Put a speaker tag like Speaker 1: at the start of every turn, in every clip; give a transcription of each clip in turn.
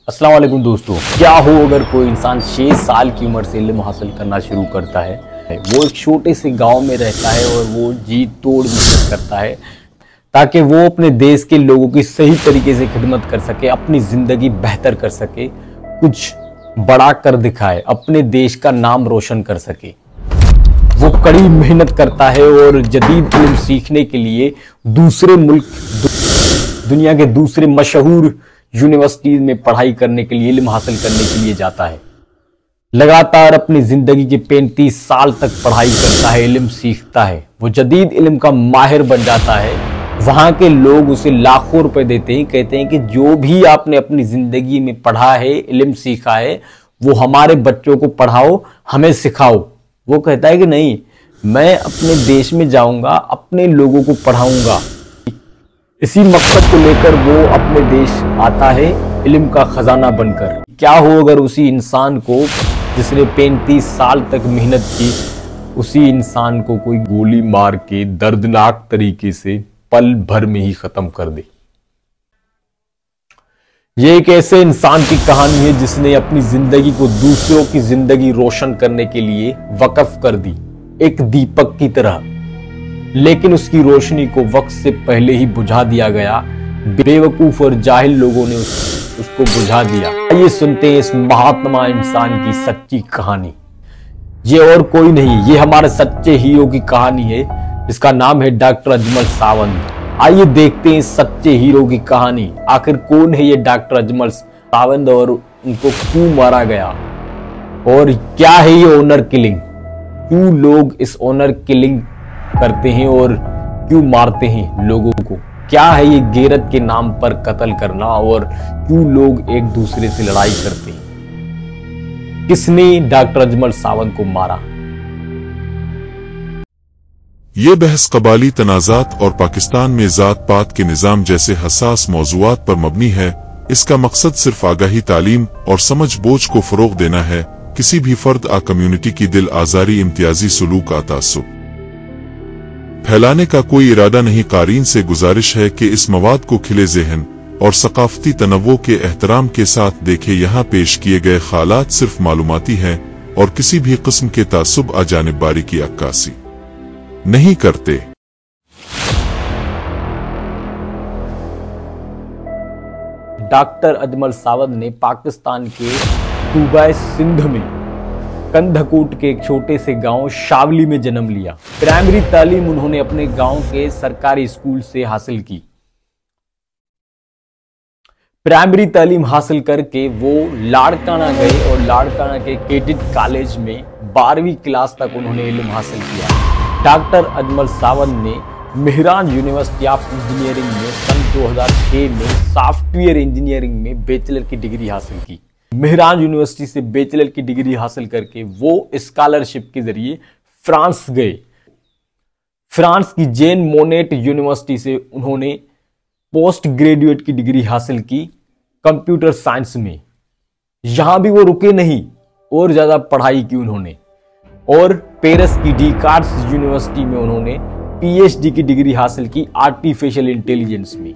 Speaker 1: अस्सलाम वालेकुम दोस्तों, क्या हो अगर कोई इंसान 6 साल की उम्र से इल्म हासिल करना शुरू करता है। वो एक छोटे से गांव में रहता है और वो जी तोड़ मेहनत करता है ताकि वो अपने देश के लोगों की सही तरीके से खिदमत कर सके, अपनी ज़िंदगी बेहतर कर सके, कुछ बड़ा कर दिखाए, अपने देश का नाम रोशन कर सके। वो कड़ी मेहनत करता है और जदीद इल्म सीखने के लिए दूसरे मुल्क, दुनिया के दूसरे मशहूर यूनिवर्सिटीज में पढ़ाई करने के लिए, इल्म हासिल करने के लिए जाता है। लगातार अपनी जिंदगी के 35 साल तक पढ़ाई करता है, इल्म सीखता है। वो जदीद इल्म का माहिर बन जाता है। वहां के लोग उसे लाखों रुपए देते हैं, कहते हैं कि जो भी आपने अपनी जिंदगी में पढ़ा है, इल्म सीखा है, वो हमारे बच्चों को पढ़ाओ, हमें सिखाओ। वो कहता है कि नहीं, मैं अपने देश में जाऊंगा, अपने लोगों को पढ़ाऊंगा। इसी मकसद को लेकर वो अपने देश आता है, इल्म का खजाना बनकर। क्या हो अगर उसी इंसान को, जिसने 35 साल तक मेहनत की, उसी इंसान को कोई गोली मार के दर्दनाक तरीके से पल भर में ही खत्म कर दे। ये एक ऐसे इंसान की कहानी है जिसने अपनी जिंदगी को दूसरों की जिंदगी रोशन करने के लिए वक्फ कर दी, एक दीपक की तरह। लेकिन उसकी रोशनी को वक्त से पहले ही बुझा दिया गया। बेवकूफ और जाहिल लोगों ने उसको बुझा दिया। आइए सुनते हैं इस महात्मा इंसान की सच्ची कहानी। ये और कोई नहीं, ये हमारे सच्चे हीरो की कहानी है। इसका नाम है डॉक्टर अजमल सावंत। आइए देखते हैं इस सच्चे हीरो की कहानी। आखिर कौन है ये डॉक्टर अजमल सावंत और उनको क्यों मारा गया, और क्या है ये ऑनर किलिंग, क्यों लोग इस ऑनर किलिंग करते हैं और क्यों मारते हैं लोगों को। क्या है ये गैरत के नाम पर कत्ल करना, और क्यों लोग एक दूसरे से लड़ाई करते हैं। किसने डॉक्टर अजमल सावंत को मारा।
Speaker 2: ये बहस कबाली तनाज़ात और पाकिस्तान में ज़ात पात के निज़ाम जैसे हसास मौज़ूआत पर मबनी है। इसका मकसद सिर्फ आगाही, तालीम और समझ बोझ को फ़रोग़ देना है, किसी भी फर्द आ कम्युनिटी की दिल आज़ारी, इम्तियाजी सुलूक आ तासुब फैलाने का कोई इरादा नहीं। क़ारीन से गुजारिश है कि इस मवाद को खिले ज़हन और सकाफ़ती तनव्वो के एहतराम के साथ देखे। यहाँ पेश किए गए ख़यालात सिर्फ मालूमाती हैं और किसी भी किस्म के तासुब आ जानिबबारी की अक्कासी नहीं करते।
Speaker 1: डॉक्टर अजमल सावंत ने पाकिस्तान के सूबा सिंध में कंधकोट के एक छोटे से गांव शावली में जन्म लिया। प्राइमरी तालीम उन्होंने अपने गांव के सरकारी स्कूल से हासिल की। प्राइमरी तालीम हासिल करके वो लाड़काना गए और लाड़काना के कैडेट कॉलेज में 12वीं क्लास तक उन्होंने इल्म हासिल किया। डॉक्टर अजमल सावंत ने मेहरान यूनिवर्सिटी ऑफ इंजीनियरिंग में सन 2006 में सॉफ्टवेयर इंजीनियरिंग में बैचलर की डिग्री हासिल की। मेहरान यूनिवर्सिटी से बैचलर की डिग्री हासिल करके वो स्कॉलरशिप के जरिए फ्रांस गए। फ्रांस की जेन मोनेट यूनिवर्सिटी से उन्होंने पोस्ट ग्रेजुएट की डिग्री हासिल की कंप्यूटर साइंस में। यहां भी वो रुके नहीं, और ज्यादा पढ़ाई की उन्होंने, और पेरिस की डिकार्स यूनिवर्सिटी में उन्होंने पीएचडी की डिग्री हासिल की आर्टिफिशियल इंटेलिजेंस में।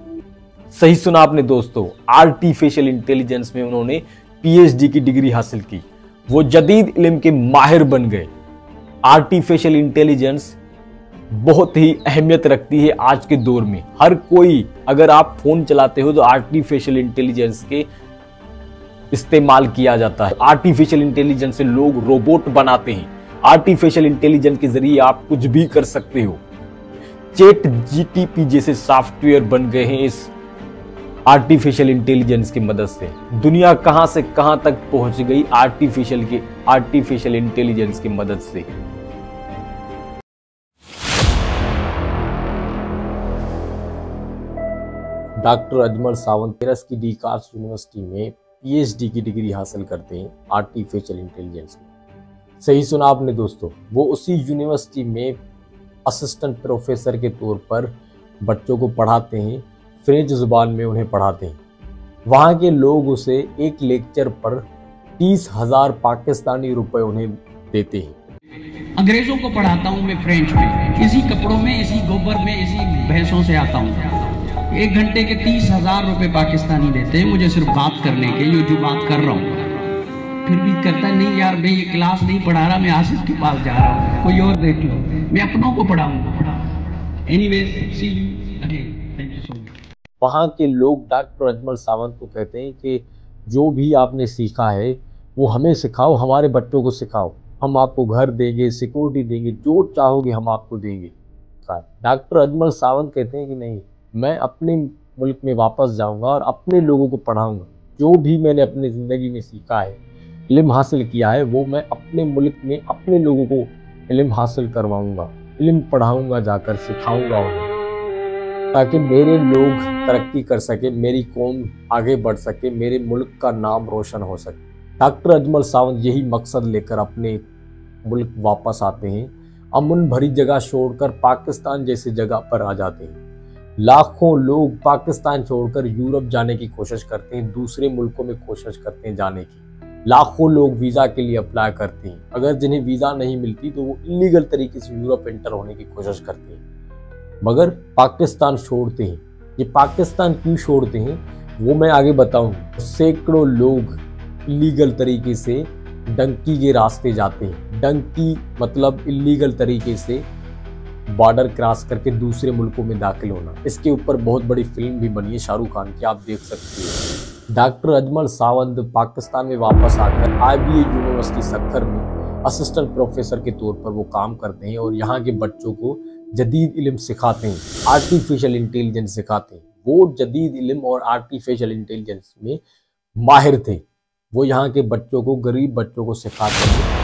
Speaker 1: सही सुना आपने दोस्तों, आर्टिफिशियल इंटेलिजेंस में उन्होंने पीएचडी की डिग्री हासिल की। वो जदीद इल्म के माहिर बन गए। आर्टिफिशियल इंटेलिजेंस बहुत ही अहमियत रखती है आज के दौर में। हर कोई, अगर आप फोन चलाते हो तो आर्टिफिशियल इंटेलिजेंस के इस्तेमाल किया जाता है। आर्टिफिशियल इंटेलिजेंस से लोग रोबोट बनाते हैं। आर्टिफिशियल इंटेलिजेंस के जरिए आप कुछ भी कर सकते हो। चैट जीटीपी जैसे सॉफ्टवेयर बन गए हैं इस आर्टिफिशियल इंटेलिजेंस की मदद से। दुनिया कहां से कहां तक पहुंच गई आर्टिफिशियल इंटेलिजेंस की मदद से। डॉक्टर अजमल सावंत पेरिस की डिकार्स यूनिवर्सिटी में पीएचडी की डिग्री हासिल करते हैं आर्टिफिशियल इंटेलिजेंस में। सही सुना आपने दोस्तों, वो उसी यूनिवर्सिटी में असिस्टेंट प्रोफेसर के तौर पर बच्चों को पढ़ाते हैं, फ्रेंच जुबान में उन्हें पढ़ाते हैं। वहाँ के लोग उसे एक लेक्चर पर 30,000 पाकिस्तानी रुपए उन्हें देते हैं।
Speaker 3: अंग्रेजों को पढ़ाता हूँ मैं फ्रेंच में, इसी कपड़ों में, इसी गोबर में, इसी भैंसों से आता हूँ। 1 घंटे के 30,000 रुपए पाकिस्तानी देते हैं मुझे सिर्फ बात करने के, ये जो बात कर रहा हूँ। फिर भी कहता नहीं यार मैं ये क्लास नहीं पढ़ा रहा, मैं आसिफ के पास जा रहा हूँ, कोई और देख लो, मैं अपनों को पढ़ाऊंगा। Anyways, see you again, thank you so much.
Speaker 1: वहाँ के लोग डॉक्टर अजमल सावंत को कहते हैं कि जो भी आपने सीखा है वो हमें सिखाओ, हमारे बच्चों को सिखाओ, हम आपको घर देंगे, सिक्योरिटी देंगे, जो चाहोगे हम आपको देंगे। डॉक्टर अजमल सावंत कहते हैं कि नहीं, मैं अपने मुल्क में वापस जाऊंगा और अपने लोगों को पढ़ाऊंगा। जो भी मैंने अपनी ज़िंदगी में सीखा है, इल्म हासिल किया है, वो मैं अपने मुल्क में अपने लोगों को इल्म हासिल करवाऊंगा, इल्म पढ़ाऊंगा, जाकर सिखाऊंगा उन्हें, ताकि मेरे लोग तरक्की कर सके, मेरी कौम आगे बढ़ सके, मेरे मुल्क का नाम रोशन हो सके। डॉक्टर अजमल सावंत यही मकसद लेकर अपने मुल्क वापस आते हैं, अमन भरी जगह छोड़कर पाकिस्तान जैसी जगह पर आ जाते हैं। लाखों लोग पाकिस्तान छोड़कर यूरोप जाने की कोशिश करते हैं, दूसरे मुल्कों में कोशिश करते हैं जाने की। लाखों लोग वीज़ा के लिए अप्लाई करते हैं, अगर जिन्हें वीज़ा नहीं मिलती तो वो इलीगल तरीके से यूरोप एंटर होने की कोशिश करते हैं, मगर पाकिस्तान छोड़ते हैं। ये पाकिस्तान क्यों छोड़ते हैं वो मैं आगे बताऊंगा। सैकड़ों लोग इलीगल तरीके से डंकी के रास्ते जाते हैं। डंकी मतलब इलीगल तरीके से बॉर्डर क्रॉस करके दूसरे मुल्कों में दाखिल होना। इसके ऊपर बहुत बड़ी फिल्म भी बनी है शाहरुख खान की, आप देख सकते हैं। डॉक्टर अजमल सावंत पाकिस्तान में वापस आकर IBA यूनिवर्सिटी सक्खर में असिस्टेंट प्रोफेसर के तौर पर वो काम करते हैं और यहाँ के बच्चों को जदीद इल्म सिखाते हैं, आर्टिफिशियल इंटेलिजेंस सिखाते हैं। वो जदीद इल्म और आर्टिफिशियल इंटेलिजेंस में माहिर थे। वो यहाँ के बच्चों को, गरीब बच्चों को सिखाते हैं।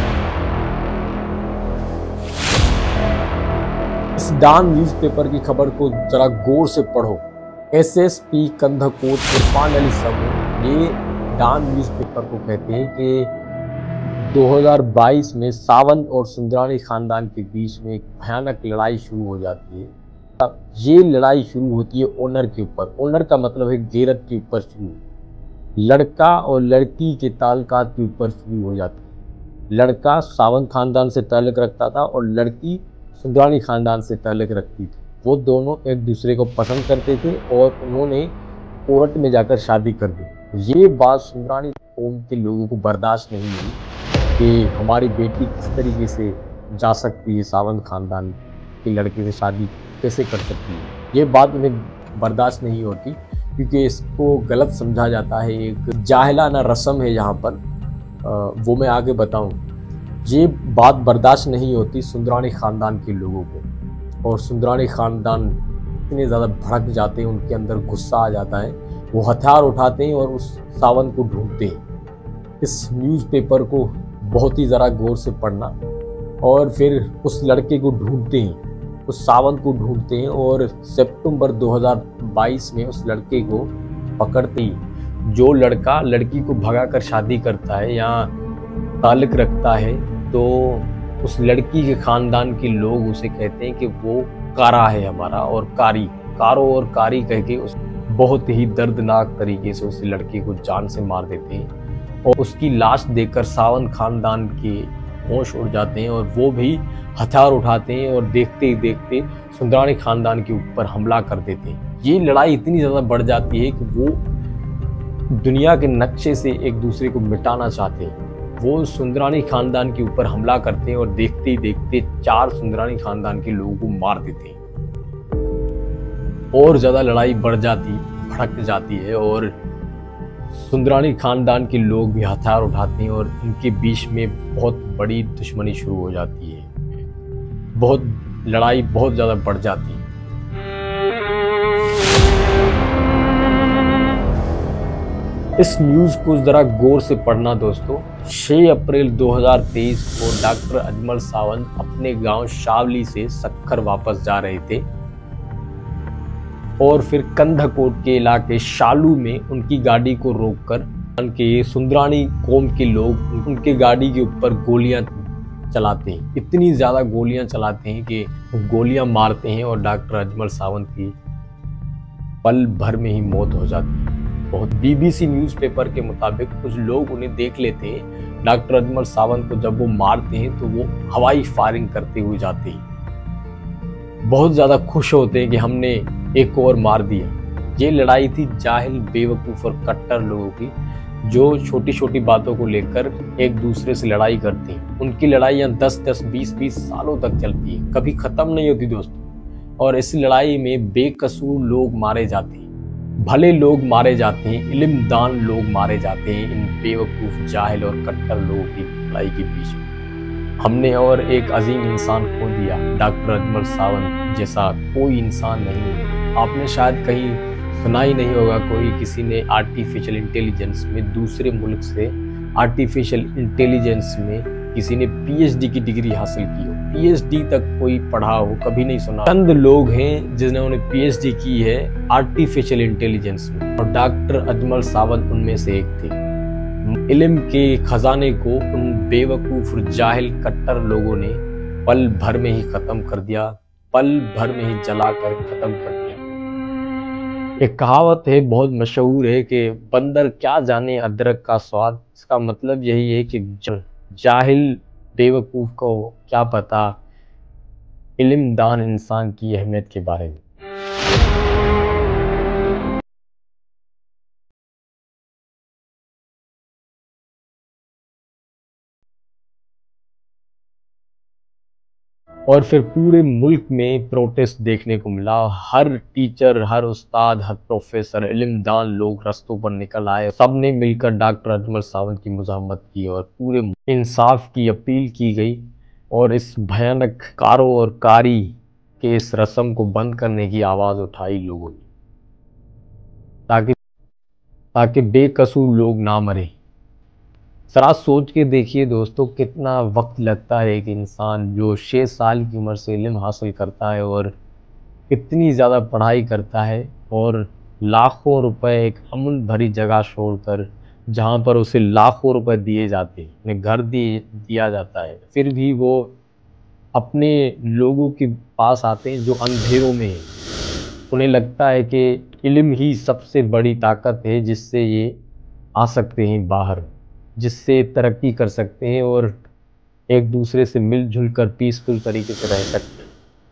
Speaker 1: इस डॉन न्यूज़पेपर की खबर को जरा गौर से पढ़ो। SSP कंधकोट इरफान अली सबू, ये डॉन न्यूज़पेपर को कहते हैं कि 2022 में सावंत और सुंदरानी खानदान के बीच में एक भयानक लड़ाई शुरू हो जाती है। अब ये लड़ाई शुरू होती है ओनर के ऊपर। ओनर का मतलब है गैरत के ऊपर शुरू, लड़का और लड़की के ताल्लुकात के ऊपर शुरू हो जाती है। लड़का सावंत खानदान से ताल्लुक़ रखता था और लड़की सुंदरानी खानदान से ताल्लुक़ रखती थी। वो दोनों एक दूसरे को पसंद करते थे और उन्होंने कोर्ट में जाकर शादी कर दी। ये बात सुंदरानी कौम के लोगों को बर्दाश्त नहीं हुई कि हमारी बेटी किस तरीके से जा सकती है, सावंत खानदान के लड़के से शादी कैसे कर सकती है। ये बात उन्हें बर्दाश्त नहीं होती क्योंकि इसको गलत समझा जाता है, एक जाहिलाना रस्म है यहाँ पर, वो मैं आगे बताऊँ। ये बात बर्दाश्त नहीं होती सुंदरानी ख़ानदान के लोगों को, और सुंदरानी ख़ानदान इतने ज़्यादा भड़क जाते हैं, उनके अंदर गुस्सा आ जाता है, वो हथियार उठाते हैं और उस सावंत को ढूंढते हैं। इस न्यूज़पेपर को बहुत ही ज़रा गौर से पढ़ना, और फिर उस लड़के को ढूंढते हैं, उस सावंत को ढूंढते हैं और सितंबर 2022 में उस लड़के को पकड़ते हैं। जो लड़का लड़की को भगाकर शादी करता है या ताल्लुक़ रखता है, तो उस लड़की के ख़ानदान के लोग उसे कहते हैं कि वो कारा है हमारा, और कारो और कारी कह के उस बहुत ही दर्दनाक तरीके से उस लड़के को जान से मार देते हैं। और उसकी लाश देखकर सावंत खानदान के होश उड़ जाते हैं और वो भी हथियार उठाते हैं और देखते ही देखते सुंदरानी खानदान के ऊपर हमला कर देते हैं। ये लड़ाई इतनी ज़्यादा बढ़ जाती है कि वो दुनिया के नक्शे से एक दूसरे को मिटाना चाहते हैं। वो सुंदरानी खानदान के ऊपर हमला करते हैं और देखते ही देखते 4 सुंदरानी खानदान के लोगों को मार देते हैं। और ज़्यादा लड़ाई बढ़ जाती, भड़क जाती है और सुंदरानी खानदान के लोग भी हथियार उठाते हैं और इनके बीच में बहुत बड़ी दुश्मनी शुरू हो जाती है। लड़ाई बहुत ज़्यादा बढ़ जाती है। इस न्यूज़ को ज़रा गौर से पढ़ना दोस्तों। 6 अप्रैल 2023 को डॉक्टर अजमल सावंत अपने गांव शावली से सक्खर वापस जा रहे थे और फिर कंधकोट के इलाके शालू में उनकी गाड़ी को रोककर उनके सुंदरानी कौम के लोग उनके गाड़ी के ऊपर गोलियां चलाते हैं। इतनी ज़्यादा गोलियां चलाते हैं कि गोलियां मारते हैं और डॉक्टर अजमल सावंत की पल भर में ही मौत हो जाती है। BBC न्यूज़पेपर के मुताबिक कुछ लोग उन्हें देख लेते हैं। डॉक्टर अजमल सावंत को जब वो मारते हैं तो वो हवाई फायरिंग करते हुए जाते हैं। बहुत ज़्यादा खुश होते हैं कि हमने एक और मार दिया। ये लड़ाई थी जाहिल, बेवकूफ़ और कट्टर लोगों की, जो छोटी छोटी बातों को लेकर एक दूसरे से लड़ाई करते हैं। उनकी लड़ाइयाँ 10-10, 20-20 सालों तक चलती हैं, कभी ख़त्म नहीं होती दोस्तों। और इस लड़ाई में बेकसूर लोग मारे जाते हैं, भले लोग मारे जाते हैं, इल्मदान लोग मारे जाते हैं इन बेवकूफ़, जाहिल और कट्टर लोगों की लड़ाई के बीच में। हमने और एक अजीम इंसान खो दिया, डॉक्टर अजमल सावंत जैसा कोई इंसान नहीं है। आपने शायद कहीं सुना ही नहीं होगा कोई किसी ने आर्टिफिशियल इंटेलिजेंस में दूसरे मुल्क से आर्टिफिशियल इंटेलिजेंस में किसी ने पीएचडी की डिग्री हासिल की हो, पीएचडी तक कोई पढ़ा हो, कभी नहीं सुना। चंद लोग हैं जिन्होंने पीएचडी की है आर्टिफिशियल इंटेलिजेंस में, और डॉक्टर अजमल सावंत उनमें से एक थे। इल्म के खजाने को उन बेवकूफ और जाहिल कट्टर लोगों ने पल भर में ही खत्म कर दिया, पल भर में ही जलाकर खत्म कर दिया। एक कहावत है, बहुत मशहूर है कि बंदर क्या जाने अदरक का स्वाद। इसका मतलब यही है कि जाहिल बेवकूफ़ को क्या पता इल्मदान इंसान की अहमियत के बारे में। और फिर पूरे मुल्क में प्रोटेस्ट देखने को मिला। हर टीचर, हर उस्ताद, हर प्रोफेसर, इल्मदान लोग रस्तों पर निकल आए। सब ने मिलकर डॉक्टर अजमल सावंत की मज़ाहमत की और पूरे इंसाफ की अपील की गई, और इस भयानक कारो और कारी के इस रस्म को बंद करने की आवाज़ उठाई लोगों ने, ताकि बेकसूर लोग ना मरे। जरा सोच के देखिए दोस्तों, कितना वक्त लगता है एक इंसान जो 6 साल की उम्र से इल्म हासिल करता है और इतनी ज़्यादा पढ़ाई करता है, और लाखों रुपए एक अमन भरी जगह छोड़कर, जहाँ पर उसे लाखों रुपए दिए जाते हैं, उन्हें घर दिया जाता है, फिर भी वो अपने लोगों के पास आते हैं जो अंधेरों में हैं। उन्हें लगता है कि इल्म ही सबसे बड़ी ताकत है जिससे ये आ सकते हैं बाहर, जिससे तरक्की कर सकते हैं और एक दूसरे से मिलजुल कर पीसफुल तरीके से रह सकते हैं।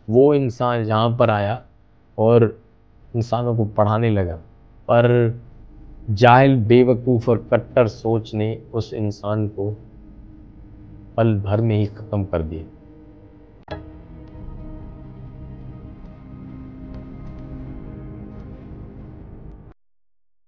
Speaker 1: वो इंसान यहाँ पर आया और इंसानों को पढ़ाने लगा, पर जाहिल, बेवकूफ़ और कट्टर सोच ने उस इंसान को पल भर में ही ख़त्म कर दिया।